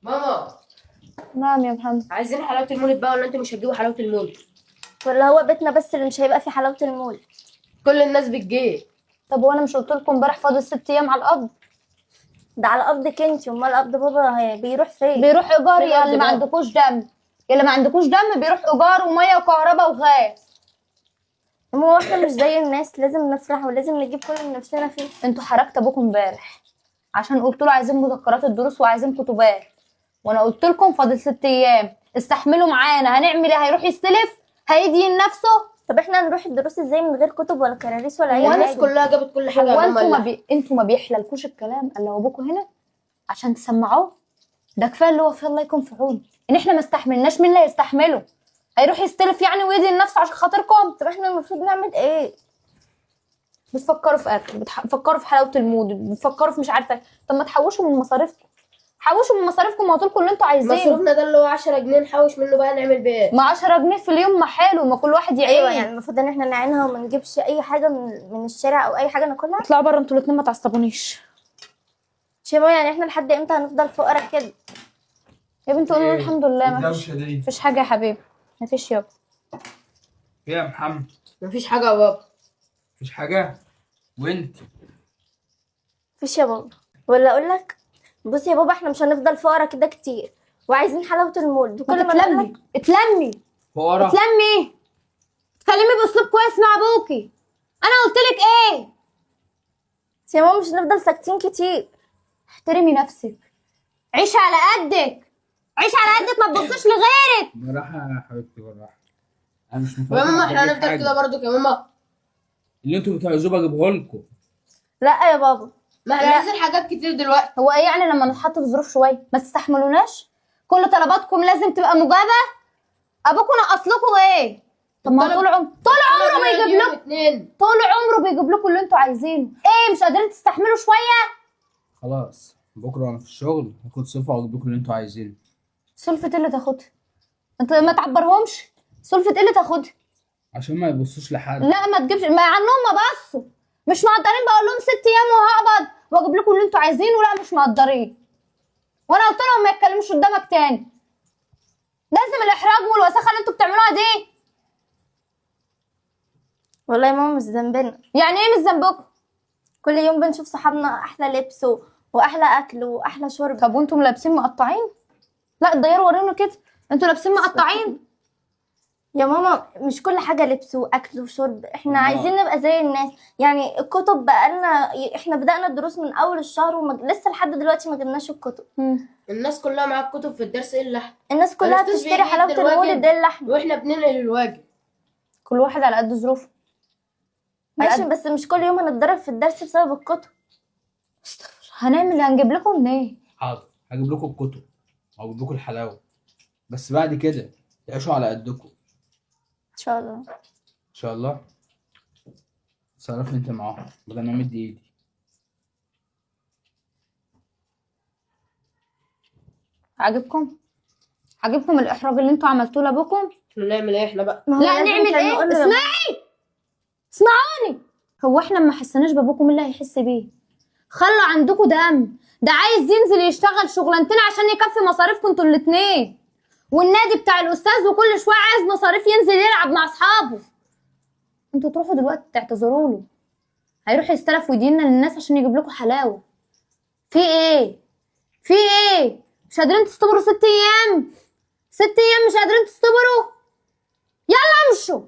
ماما، نعم يا محمد. عايزين حلاوه المولد بقى ولا انتوا مش هتجيبوا حلاوه المولد؟ ولا هو بيتنا بس اللي مش هيبقى فيه حلاوة المول؟ كل الناس بتجيب. طب وانا مش قلت لكم امبارح فاضل 6 ايام على القبض؟ ده على قبضك انتي، امال قبض بابا بيروح فين؟ بيروح ايجار فين يا قبض اللي ما بابا؟ عندكوش دم. يا اللي ما عندكوش دم بيروح ايجار وميه وكهرباء وغاز. هو احنا مش زي الناس، لازم نفرح ولازم نجيب كل اللي نفسنا فيه. انتوا حركت ابوكم امبارح عشان قلت له عايزين مذكرات الدروس وعايزين كتبات، وانا قلت لكم فاضل 6 ايام استحملوا معانا. هنعمل ايه؟ هيروح يستلف؟ هيدين نفسه؟ طب احنا هنروح الدروس ازاي من غير كتب ولا كراريس ولا اي الناس حاجه؟ كلها جابت كل حاجه هو يا ماما. انتوا ما بيحللكوش الكلام الا وابوكوا هنا عشان تسمعوه؟ ده كفايه اللي هو فيه الله يكون في عونه. ان احنا ما استحملناش، مين اللي هيستحمله؟ هيروح يستلف يعني ويدين نفسه عشان خاطركم؟ طب احنا المفروض نعمل ايه؟ بتفكروا في اكل، بتفكروا في حلاوه المود، بتفكروا في مش عارفه. طب ما تحوشوا من مصاريفكم، حوشوا من مصاريفكم وهاتوا لكم اللي انتوا عايزينه. مصروفنا ده اللي هو 10 جنيه نحوش منه بقى نعمل بيه ايه؟ ما 10 جنيه في اليوم ما حلو، ما كل واحد يعين. ايوه يعني المفروض ان احنا نعينها وما نجيبش اي حاجه من الشارع او اي حاجه ناكلها. اطلعوا بره انتوا الاثنين ما تعصبونيش. شيماء يعني احنا لحد امتى هنفضل فقراء كده؟ يا بنت قولوا الحمد لله ما فيش. الدوشه دي مفيش حاجه يا حبيبي، ما فيش يابا. ايه يا محمد؟ مفيش حاجه يا بابا. مفيش حاجه؟ وانت؟ مفيش يا بابا. ولا اقول لك، بص يا بابا احنا مش هنفضل فقراء كده كتير وعايزين حلاوه المولد ما وكل ما نقول لك اتلمي فقرا؟ اتلمي، اتكلمي باسلوب كويس مع ابوكي. انا قلت لك ايه؟ يا ماما مش هنفضل ساكتين كتير. احترمي نفسك، عيشي على قدك، عيشي على قدك، ما تبصيش لغيرك. بالراحه يا حبيبتي بالراحه. انا مش يا ماما احنا هجيب هنفضل حاجة. كده برضك يا ماما. اللي انتوا بتعوزوه بجيبه لكم. لا يا بابا. ما احنا لا. عايزين حاجات كتير دلوقتي. هو ايه يعني لما نتحط في ظروف شويه ما تستحملوناش؟ كل طلباتكم لازم تبقى مجابه؟ ابوكم نقص لكم ايه؟ طب ما هو طول عمره بيجيب لكم، طول عمره بيجيب لكم اللي انتوا عايزينه. ايه مش قادرين تستحملوا شويه؟ خلاص بكره وانا في الشغل هاخد صفه واجيب لكم اللي انتوا عايزينه. سلفة ايه اللي تاخدها؟ انت ما تعبرهمش. سلفة ايه اللي تاخدها؟ عشان ما يبصوش لحد. لا ما تجيبش، ما عنهم ما بصوا مش مقدرين. بقول لهم 6 ايام وهقبض واجيب لكم اللي انتوا عايزينه، لا مش مقدرين. وانا قلت لهم ما يتكلموش قدامك تاني. لازم الاحراج والوساخه اللي انتوا بتعملوها دي. والله يا ماما مش ذنبنا. يعني ايه مش ذنبكم؟ كل يوم بنشوف صحابنا احلى لبس واحلى اكل واحلى شرب. طب وانتم لابسين مقطعين؟ لا تغيروا ورينا كده، انتوا لابسين مقطعين. يا ماما مش كل حاجه لبس واكل وشرب، احنا الله. عايزين نبقى زي الناس. يعني الكتب بقالنا، احنا بدأنا الدروس من اول الشهر لسه لحد دلوقتي ما جبناش الكتب. الناس كلها معاها كتب في الدرس الا احنا. الناس كلها الأستاذ بتشتري بيجي حلاوه يدي المولد الواجب الا احنا. واحنا بننقل الواجب. كل واحد على قد ظروفه. ماشي بس مش كل يوم هنتضرب في الدرس بسبب الكتب. هنعمل هنجيب لكم منين؟ حاضر هجيب لكم الكتب واجيب لكم الحلاوه، بس بعد كده تعيشوا على قدكم ان شاء الله. ان شاء الله. تصرفي انت معاهم بدل ما امد ايدي. عاجبكم الاحراج اللي انتوا عملتوه لابوكم؟ نعمل ايه احنا بقى؟ ما هو لا لازم نعمل كان ايه؟ نقول له اسمعوني. هو احنا ما حسناش بابوكم، مين اللي هيحس بيه؟ خلوا عندكم دم. ده عايز ينزل يشتغل شغلانتين عشان يكفي مصاريفكم انتوا الاتنين، والنادي بتاع الاستاذ وكل شويه عايز مصاريف ينزل يلعب مع اصحابه. انتوا تروحوا دلوقتي تعتذروا له، هيروح يستلف ويدينا للناس عشان يجيب لكم حلاوه. في ايه؟ في ايه؟ مش قادرين تصبروا 6 ايام؟ 6 ايام مش قادرين تصبروا؟ يلا امشوا.